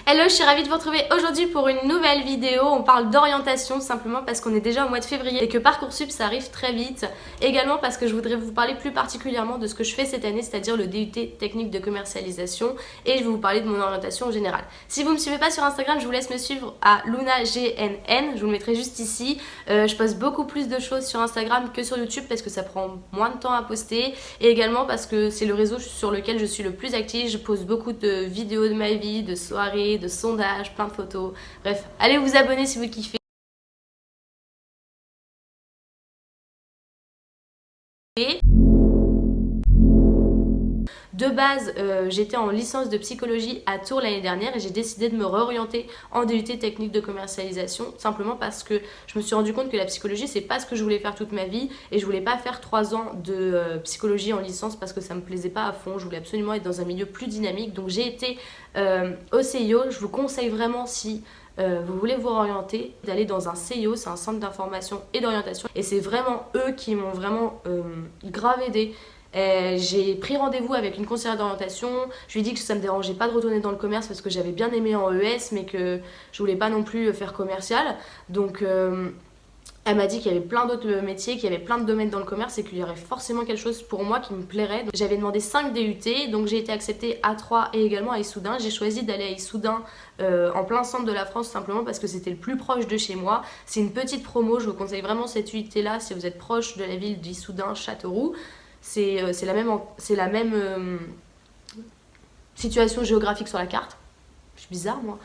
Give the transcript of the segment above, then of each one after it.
Hello, je suis ravie de vous retrouver aujourd'hui pour une nouvelle vidéo. On parle d'orientation simplement parce qu'on est déjà au mois de février et que Parcoursup ça arrive très vite. Également parce que je voudrais vous parler plus particulièrement de ce que je fais cette année, c'est-à-dire le DUT technique de commercialisation, et je vais vous parler de mon orientation en général. Si vous ne me suivez pas sur Instagram, je vous laisse me suivre à LunaGNN, je vous le mettrai juste ici. Je poste beaucoup plus de choses sur Instagram que sur YouTube parce que ça prend moins de temps à poster, et également parce que c'est le réseau sur lequel je suis le plus active. Je poste beaucoup de vidéos de ma vie, de soirées, de sondages, plein de photos. Bref, allez vous abonner si vous kiffez. De base, j'étais en licence de psychologie à Tours l'année dernière et j'ai décidé de me réorienter en DUT technique de commercialisation, simplement parce que je me suis rendu compte que la psychologie c'est pas ce que je voulais faire toute ma vie et je voulais pas faire 3 ans de psychologie en licence parce que ça me plaisait pas à fond. Je voulais absolument être dans un milieu plus dynamique, donc j'ai été au CIO. Je vous conseille vraiment, si vous voulez vous orienter, d'aller dans un CIO, c'est un centre d'information et d'orientation, et c'est vraiment eux qui m'ont vraiment grave aidé. J'ai pris rendez-vous avec une conseillère d'orientation. Je lui ai dit que ça me dérangeait pas de retourner dans le commerce parce que j'avais bien aimé en ES, mais que je voulais pas non plus faire commercial. Donc elle m'a dit qu'il y avait plein d'autres métiers, qu'il y avait plein de domaines dans le commerce et qu'il y aurait forcément quelque chose pour moi qui me plairait. J'avais demandé 5 DUT, donc j'ai été acceptée à Troyes et également à Issoudun. J'ai choisi d'aller à Issoudun en plein centre de la France, simplement parce que c'était le plus proche de chez moi. C'est une petite promo, je vous conseille vraiment cette UT là si vous êtes proche de la ville d'Issoudun, Châteauroux. C'est la même situation géographique sur la carte. Je suis bizarre moi.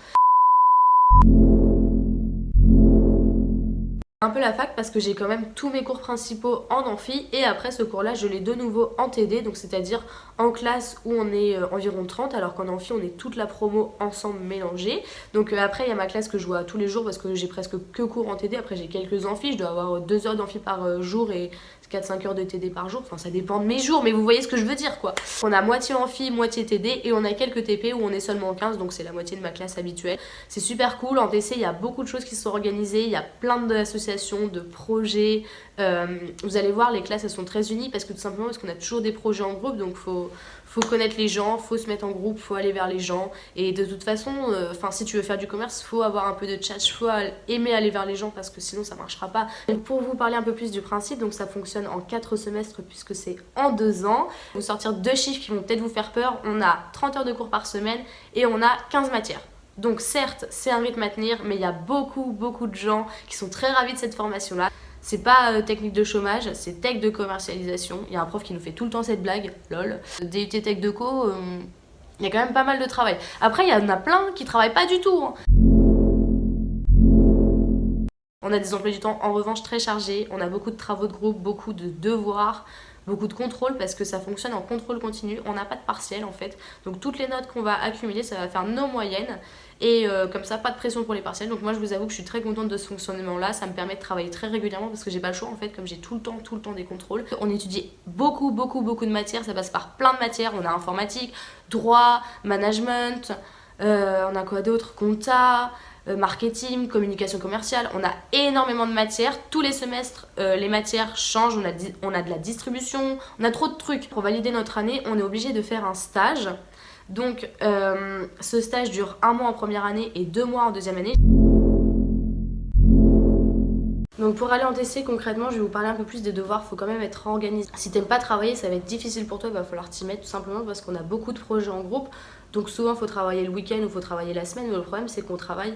Un peu la fac parce que j'ai quand même tous mes cours principaux en amphi, et après ce cours là je l'ai de nouveau en TD, donc c'est à dire en classe où on est environ 30, alors qu'en amphi on est toute la promo ensemble mélangée. Donc après il y a ma classe que je vois tous les jours parce que j'ai presque que cours en TD. Après j'ai quelques amphis, je dois avoir 2 heures d'amphi par jour et 4-5 heures de TD par jour, enfin ça dépend de mes jours, mais vous voyez ce que je veux dire quoi. On a moitié amphi, moitié TD, et on a quelques TP où on est seulement 15, donc c'est la moitié de ma classe habituelle. C'est super cool. En TC il y a beaucoup de choses qui sont organisées, il y a plein d'associations, de projets. Vous allez voir, les classes elles sont très unies parce que tout simplement parce qu'on a toujours des projets en groupe, donc faut connaître les gens, faut se mettre en groupe, faut aller vers les gens, et de toute façon, si tu veux faire du commerce, faut avoir un peu de chat, faut aimer aller vers les gens parce que sinon ça marchera pas. Donc pour vous parler un peu plus du principe, donc ça fonctionne en 4 semestres puisque c'est en 2 ans. Vous sortir 2 chiffres qui vont peut-être vous faire peur. On a 30 heures de cours par semaine et on a 15 matières. Donc certes, c'est un rythme à tenir, mais il y a beaucoup de gens qui sont très ravis de cette formation-là. C'est pas technique de chômage, c'est tech de commercialisation. Il y a un prof qui nous fait tout le temps cette blague, lol. DUT tech de co, il y a quand même pas mal de travail. Après, il y en a plein qui travaillent pas du tout, hein. On a des emplois du temps en revanche très chargés, on a beaucoup de travaux de groupe, beaucoup de devoirs, beaucoup de contrôle parce que ça fonctionne en contrôle continu. On n'a pas de partiel en fait, donc toutes les notes qu'on va accumuler ça va faire nos moyennes, et comme ça pas de pression pour les partiels. Donc moi je vous avoue que je suis très contente de ce fonctionnement là, ça me permet de travailler très régulièrement parce que j'ai pas le choix en fait, comme j'ai tout le temps des contrôles. On étudie beaucoup de matières, ça passe par plein de matières. On a informatique, droit, management, on a quoi d'autre, compta, marketing, communication commerciale. On a énormément de matières. Tous les semestres, les matières changent. On a de la distribution, on a trop de trucs. Pour valider notre année, on est obligé de faire un stage. Donc, ce stage dure 1 mois en première année et 2 mois en deuxième année. Donc pour aller en TC concrètement, je vais vous parler un peu plus des devoirs. Faut quand même être organisé. Si t'aimes pas travailler, ça va être difficile pour toi, il va falloir t'y mettre tout simplement parce qu'on a beaucoup de projets en groupe. Donc souvent il faut travailler le week-end ou il faut travailler la semaine, mais le problème c'est qu'on travaille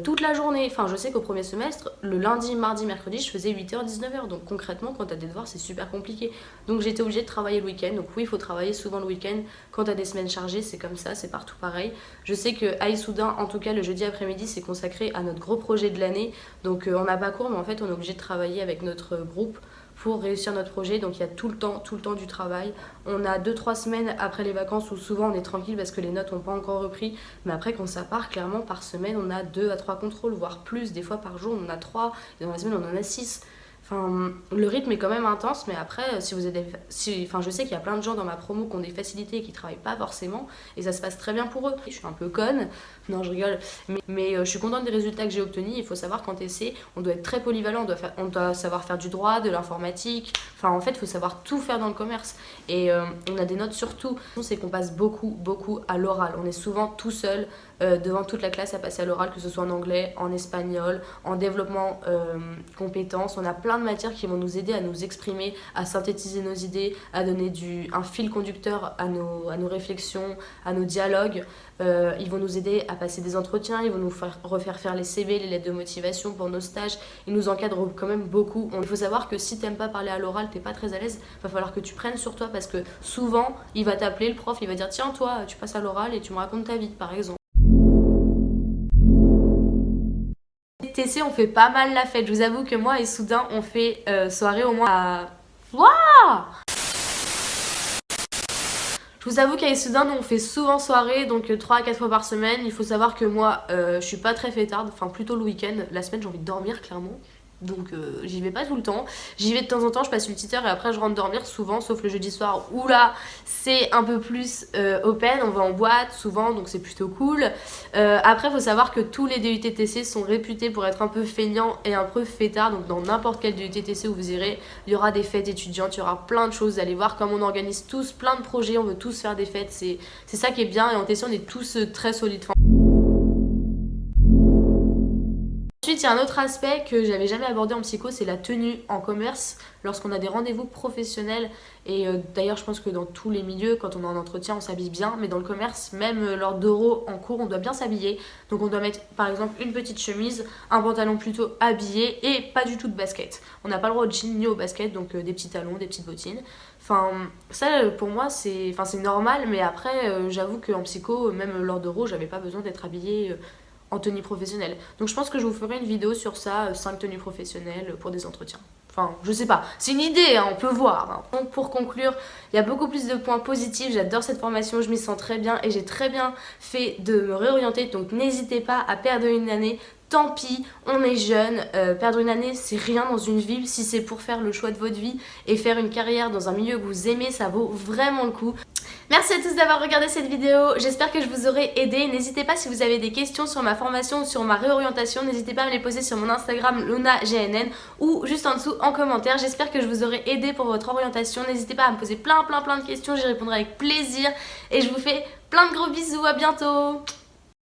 toute la journée. Enfin je sais qu'au premier semestre, le lundi, mardi, mercredi, je faisais 8h, 19h. Donc concrètement quand t'as des devoirs c'est super compliqué. Donc j'étais obligée de travailler le week-end. Donc oui, il faut travailler souvent le week-end. Quand t'as des semaines chargées, c'est comme ça, c'est partout pareil. Je sais qu'à Issoudun, en tout cas le jeudi après-midi, c'est consacré à notre gros projet de l'année. Donc on n'a pas cours, mais en fait on est obligé de travailler avec notre groupe pour réussir notre projet. Donc il y a tout le temps du travail. On a 2-3 semaines après les vacances où souvent on est tranquille parce que les notes n'ont pas encore repris, mais après quand ça part, clairement par semaine on a 2 à 3 contrôles, voire plus. Des fois par jour on en a 3, et dans la semaine on en a 6. Enfin, le rythme est quand même intense, mais après, si vous êtes je sais qu'il y a plein de gens dans ma promo qui ont des facilités et qui travaillent pas forcément, et ça se passe très bien pour eux. Je suis un peu conne, non je rigole, mais je suis contente des résultats que j'ai obtenus. Il faut savoir qu'en TC, on doit être très polyvalent, on doit savoir faire du droit, de l'informatique, enfin en fait, il faut savoir tout faire dans le commerce. Et on a des notes sur tout. C'est qu'on passe beaucoup à l'oral. On est souvent tout seul devant toute la classe à passer à l'oral, que ce soit en anglais, en espagnol, en développement compétences. On a plein de matières qui vont nous aider à nous exprimer, à synthétiser nos idées, à donner un fil conducteur à nos réflexions, à nos dialogues. Ils vont nous aider à passer des entretiens, ils vont nous refaire faire les CV, les lettres de motivation pour nos stages. Ils nous encadrent quand même beaucoup. Il faut savoir que si t'aimes pas parler à l'oral, t'es pas très à l'aise, va falloir que tu prennes sur toi, parce que souvent il va t'appeler, le prof, il va dire tiens toi tu passes à l'oral et tu me racontes ta vie par exemple. TC, on fait pas mal la fête. Je vous avoue que moi et Soudain on fait soirée au moins à... Waouh! Je vous avoue qu'avec Soudain, nous on fait souvent soirée, donc 3 à 4 fois par semaine. Il faut savoir que moi, je suis pas très fêtarde, enfin plutôt le week-end. La semaine, j'ai envie de dormir clairement. Donc j'y vais pas tout le temps. J'y vais de temps en temps, je passe une petite heure et après je rentre dormir souvent, sauf le jeudi soir où là c'est un peu plus open, on va en boîte souvent, donc c'est plutôt cool. Après il faut savoir que tous les DUT-TC sont réputés pour être un peu feignants et un peu fêtards, donc dans n'importe quel DUT-TC où vous irez, il y aura des fêtes étudiantes, il y aura plein de choses, vous allez voir comme on organise tous plein de projets, on veut tous faire des fêtes, c'est ça qui est bien, et en TC on est tous très solides. Ensuite, il y a un autre aspect que j'avais jamais abordé en psycho, c'est la tenue en commerce lorsqu'on a des rendez-vous professionnels. Et d'ailleurs, je pense que dans tous les milieux, quand on est en entretien, on s'habille bien. Mais dans le commerce, même lors d'oraux en cours, on doit bien s'habiller. Donc on doit mettre par exemple une petite chemise, un pantalon plutôt habillé et pas du tout de basket. On n'a pas le droit au jean ni au basket, donc des petits talons, des petites bottines. Enfin, ça pour moi c'est normal, mais après j'avoue qu'en psycho, même lors d'oraux, j'avais pas besoin d'être habillée en tenue professionnelle. Donc je pense que je vous ferai une vidéo sur ça, 5 tenues professionnelles pour des entretiens. Enfin, je sais pas, c'est une idée, hein, on peut voir. Hein. Donc pour conclure, il y a beaucoup plus de points positifs, j'adore cette formation, je m'y sens très bien et j'ai très bien fait de me réorienter. Donc n'hésitez pas à perdre une année. Tant pis, on est jeune, perdre une année c'est rien dans une vie, si c'est pour faire le choix de votre vie et faire une carrière dans un milieu que vous aimez, ça vaut vraiment le coup. Merci à tous d'avoir regardé cette vidéo, j'espère que je vous aurai aidé. N'hésitez pas si vous avez des questions sur ma formation ou sur ma réorientation, n'hésitez pas à me les poser sur mon Instagram LunaGNN ou juste en dessous en commentaire. J'espère que je vous aurai aidé pour votre orientation, n'hésitez pas à me poser plein de questions, j'y répondrai avec plaisir et je vous fais plein de gros bisous, à bientôt.